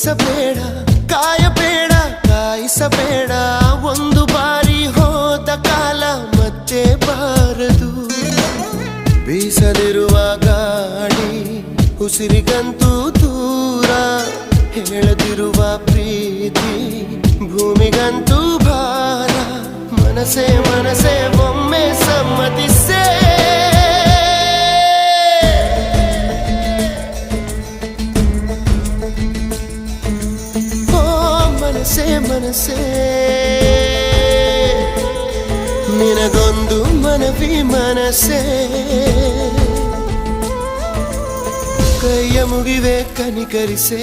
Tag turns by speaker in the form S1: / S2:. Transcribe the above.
S1: ಬಯಸಬೇಡ, ಕಾಯಬೇಡ, ಕಾಯಿಸಬೇಡ. ಒಂದು ಬಾರಿ ಹೋದ ಕಾಲ ಮತ್ತೆ ಬಾರದು. ಬೀಸದಿರುವ ಗಾಳಿ ಉಸಿರಿಗಂತೂ ದೂರ, ಹೇಳದಿರುವ ಪ್ರೀತಿ ಭೂಮಿಗಂತೂ ಭಾರ. ಮನಸೇ ಮನಸೇ ಒಮ್ಮೆ ಸಮ್ಮತಿಸೇ. ಮನಸೇ ಮನಸೇ ನಿನಗೊಂದು ಮನವಿ ಮನಸೇ. ಕೈಯ ಮುಗಿವೆ ಕನಿಕರಿಸೇ.